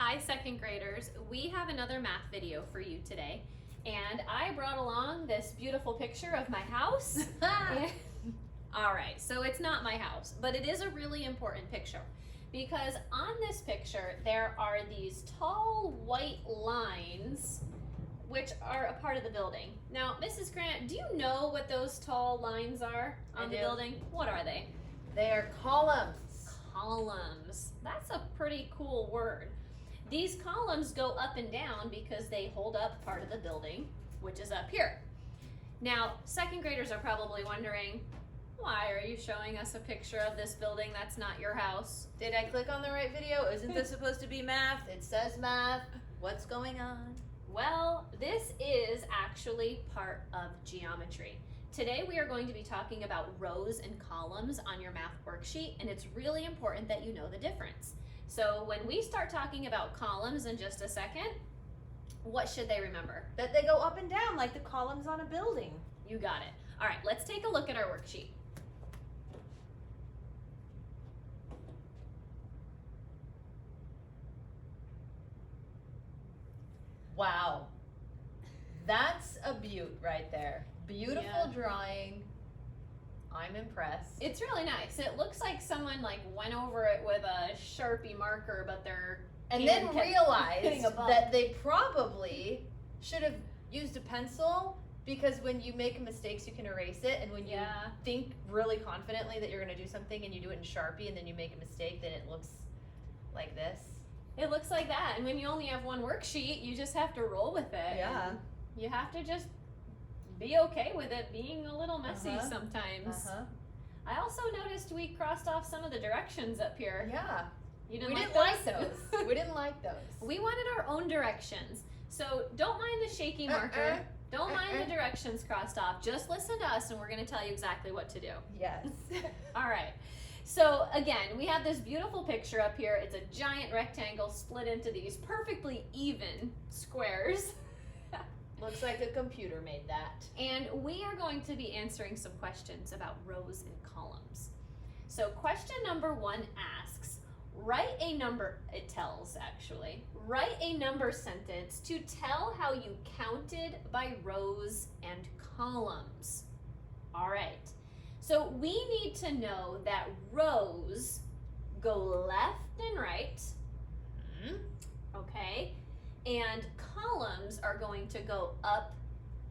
Hi, second graders. We have another math video for you today, and I brought along this beautiful picture of my house. All right, so it's not my house, but it is a really important picture because on this picture there are these tall white lines which are a part of the building. Now, Mrs. Grant, do you know what those tall lines are on the building? What are they? They are columns. Columns. That's a pretty cool word. These columns go up and down because they hold up part of the building, which is up here. Now, second graders are probably wondering, why are you showing us a picture of this building that's not your house? Did I click on the right video? Isn't this supposed to be math? It says math. What's going on? Well, this is actually part of geometry. Today we are going to be talking about rows and columns on your math worksheet, and it's really important that you know the difference. So when we start talking about columns in just a second, what should they remember? That they go up and down like the columns on a building. You got it. All right, let's take a look at our worksheet. Wow. That's a beaut right there. Beautiful drawing. I'm impressed. It's really nice. It looks like someone went over it with a Sharpie marker, but they're and then realized that they probably should have used a pencil, because when you make mistakes you can erase it, and when you think really confidently that you're going to do something and you do it in Sharpie and then you make a mistake, then it looks like this. It looks like that, and when you only have one worksheet, you just have to roll with it. Yeah. You have to just be okay with it being a little messy sometimes. I also noticed we crossed off some of the directions up here. Yeah. You We didn't like those. We didn't like those. We wanted our own directions. So don't mind the shaky marker. Don't mind the directions crossed off. Just listen to us and we're going to tell you exactly what to do. Yes. All right. So again, we have this beautiful picture up here. It's a giant rectangle split into these perfectly even squares. Looks like a computer made that. And we are going to be answering some questions about rows and columns. So question number 1 asks, write a number sentence to tell how you counted by rows and columns. All right. So we need to know that rows go left and right, okay? And columns are going to go up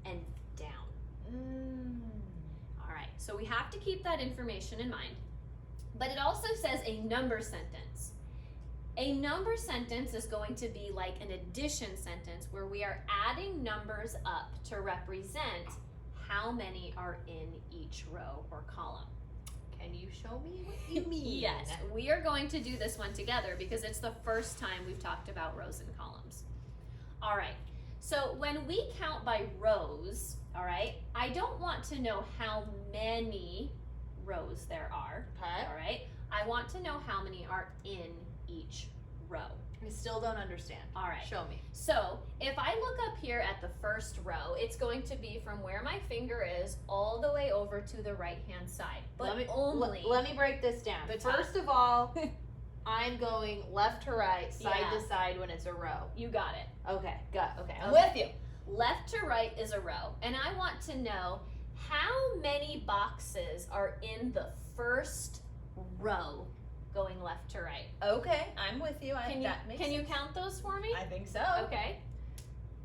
and down. All right, so we have to keep that information in mind. But it also says a number sentence. A number sentence is going to be like an addition sentence where we are adding numbers up to represent how many are in each row or column. Can you show me what you mean? Yes, we are going to do this one together because it's the first time we've talked about rows and columns. All right, so when we count by rows, all right, I don't want to know how many rows there are, all right? I want to know how many are in each row. I still don't understand. All right. Show me. So if I look up here at the first row, it's going to be from where my finger is all the way over to the right-hand side. But let me break this down. First of all, I'm going left to right, side to side when it's a row. You got it. Okay, I'm with you. Left to right is a row, and I want to know how many boxes are in the first row going left to right. Okay, I'm with you. Can you count those for me? I think so. Okay.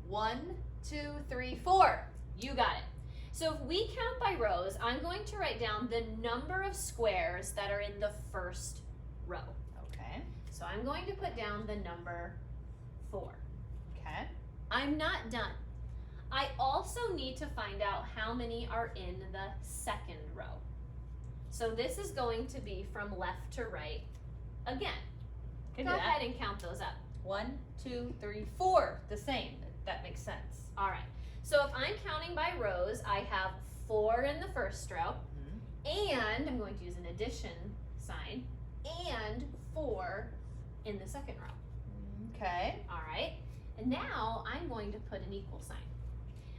1, 2, 3, 4. You got it. So if we count by rows, I'm going to write down the number of squares that are in the first row. Okay. So I'm going to put down the number 4. Okay. I'm not done. I also need to find out how many are in the second row. So this is going to be from left to right again. Go ahead and count those up. 1, 2, 3, 4. The same. That makes sense. All right. So if I'm counting by rows, I have 4 in the first row, and I'm going to use an addition sign, and 4 in the second row. Okay. All right. And now I'm going to put an equal sign.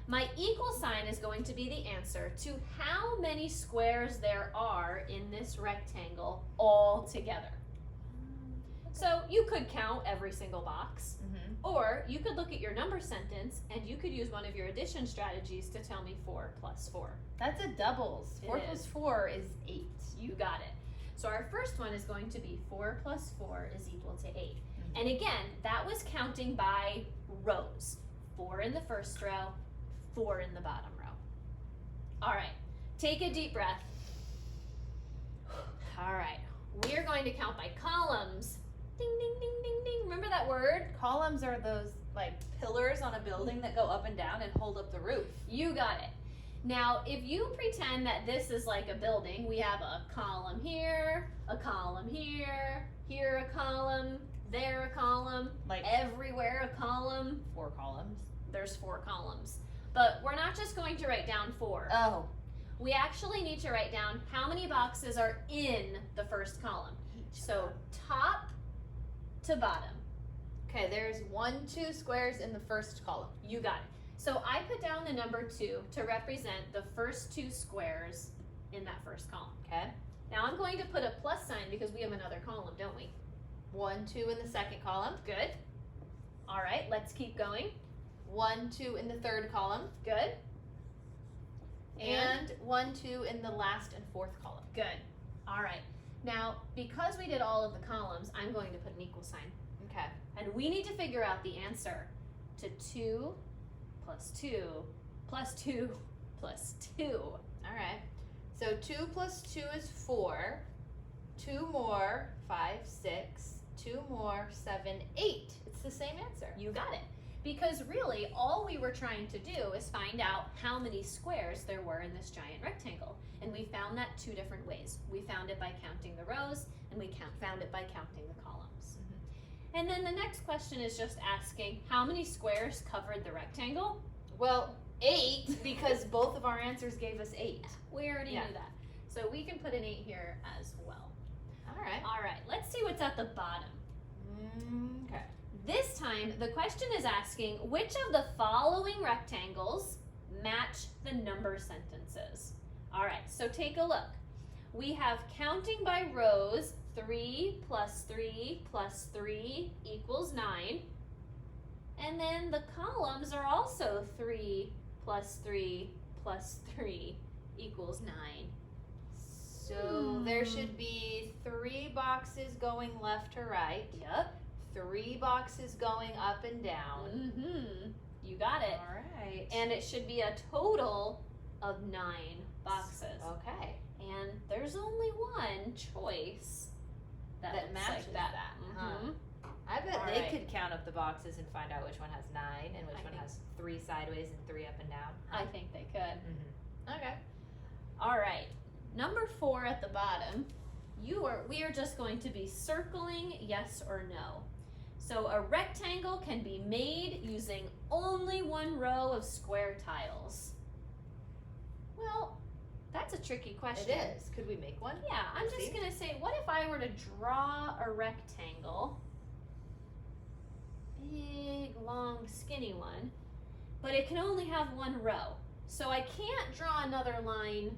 My equal sign is going to be the answer to how many squares there are in this rectangle all together. So you could count every single box, Mm-hmm. or you could look at your number sentence and you could use one of your addition strategies to tell me 4 plus 4. That's a doubles. It 4 is. plus 4 is 8. You got it. So our first one is going to be 4 plus 4 is equal to 8. And again, that was counting by rows. 4 in the first row, 4 in the bottom row. All right, take a deep breath. All right, we are going to count by columns. Ding, ding, ding, ding, ding. Remember that word? Columns are those like pillars on a building that go up and down and hold up the roof. You got it. Now, if you pretend that this is like a building, we have a column here, a column here, here a column, there a column, Like everywhere a column. 4 columns. There's 4 columns. But we're not just going to write down 4. Oh. We actually need to write down how many boxes are in the first column. So top to bottom. Okay, there's 1, 2 squares in the first column. You got it. So I put down the number 2 to represent the first 2 squares in that first column. Okay. Now I'm going to put a plus sign because we have another column, don't we? 1, 2 in the second column. Good. All right, let's keep going. 1, 2 in the third column. Good. And 1, 2 in the last and fourth column. Good. All right. Now, because we did all of the columns, I'm going to put an equal sign. Okay. And we need to figure out the answer to 2 plus 2 plus 2 plus 2. All right. So 2 plus 2 is 4. 2 more, 5, 6. 2 more, 7, 8. It's the same answer. You got it. Because really, all we were trying to do is find out how many squares there were in this giant rectangle. And we found that 2 different ways. We found it by counting the rows, and we found it by counting the columns. Mm-hmm. And then the next question is just asking, how many squares covered the rectangle? Well, 8, because both of our answers gave us 8. We already Yeah. knew that. So we can put an 8 here as well. All right. All right, let's see what's at the bottom. Okay. This time, the question is asking, which of the following rectangles match the number sentences? All right, so take a look. We have counting by rows, 3 plus 3 plus 3 equals 9. And then the columns are also 3 plus 3 plus 3 equals 9. So there should be 3 boxes going left to right. Yep. 3 boxes going up and down. Mm-hmm. You got it. All right. And it should be a total of 9 boxes. Okay. And there's only one choice that looks matches like that. Huh. Mhm. I bet All they right. could count up the boxes and find out which one has 9 and which I one think- has 3 sideways and 3 up and down. I think they could. Mm-hmm. Okay. All right. Number 4 at the bottom. We are just going to be circling yes or no. So a rectangle can be made using only one row of square tiles. Well, that's a tricky question. It is. Could we make one? Yeah, I'm See? just gonna say, what if I were to draw a rectangle? Big, long, skinny one. But it can only have one row. So I can't draw another line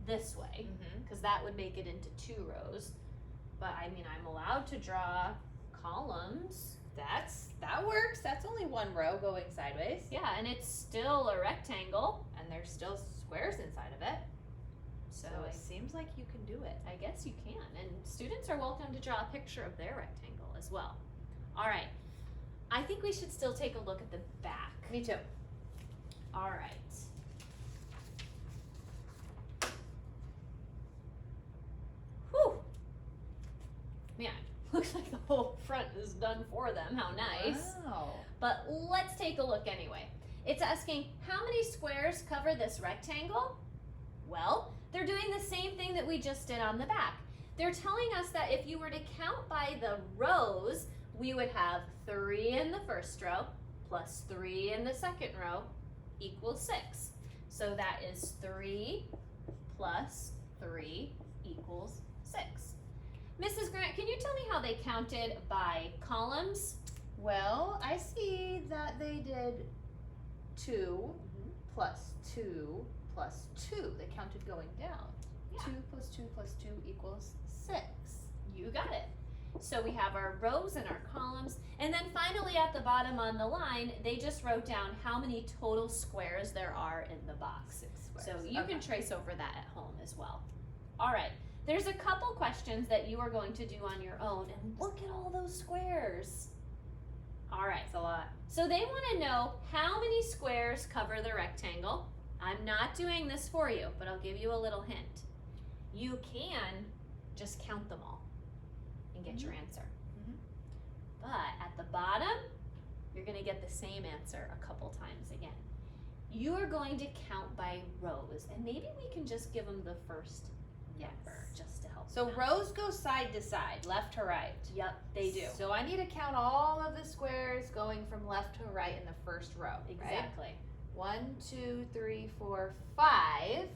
this way, Mm-hmm. because that would make it into 2 rows. But I mean, I'm allowed to draw columns. That works. That's only one row going sideways. Yeah, and it's still a rectangle. And there's still squares inside of it. So So it seems like you can do it. I guess you can. And students are welcome to draw a picture of their rectangle as well. All right. I think we should still take a look at the back. Me too. All right. Whew. Man, looks like the whole front is done for them. How nice. Wow. But let's take a look anyway. It's asking, how many squares cover this rectangle? Well, they're doing the same thing that we just did on the back. They're telling us that if you were to count by the rows, we would have 3 in the first row plus 3 in the second row equals 6. So that is 3 plus 3 equals 6. Mrs. Grant, can you tell me how they counted by columns? Well, I see that they did 2 plus 2 plus 2. They counted going down. Yeah. 2 plus 2 plus 2 equals 6. You got it. So we have our rows and our columns, and then finally at the bottom on the line, they just wrote down how many total squares there are in the box. 6 squares. So you can trace over that at home as well. All right, there's a couple questions that you are going to do on your own, and look at all those squares. All right. That's a lot. So they want to know how many squares cover the rectangle. I'm not doing this for you, but I'll give you a little hint. You can just count them all and get your answer. But at the bottom, you're going to get the same answer a couple times again. You are going to count by rows, and maybe we can just give them the first number just to help. So them out. rows go side to side, left to right. Yep, they do. So I need to count all of the squares going from left to right in the first row. Exactly. Right? 1, 2, 3, 4, 5.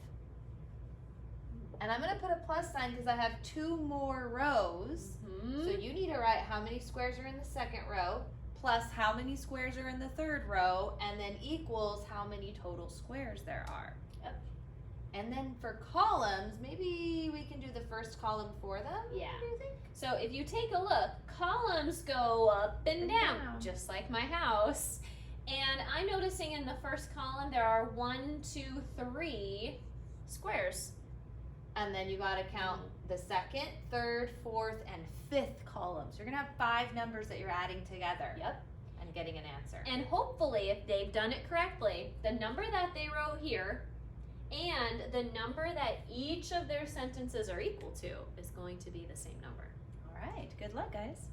And I'm going to put a plus sign because I have 2 more rows. So you need to write how many squares are in the second row, plus how many squares are in the third row, and then equals how many total squares there are. Yep. And then for columns, maybe we can do the first column for them? Yeah. What do you think? So if you take a look, columns go up and down, just like my house. And I'm noticing in the first column there are 1, 2, 3 squares. And then you got to count the second, third, fourth, and fifth columns. You're going to have 5 numbers that you're adding together. Yep. And getting an answer. And hopefully, if they've done it correctly, the number that they wrote here and the number that each of their sentences are equal to is going to be the same number. All right. Good luck, guys.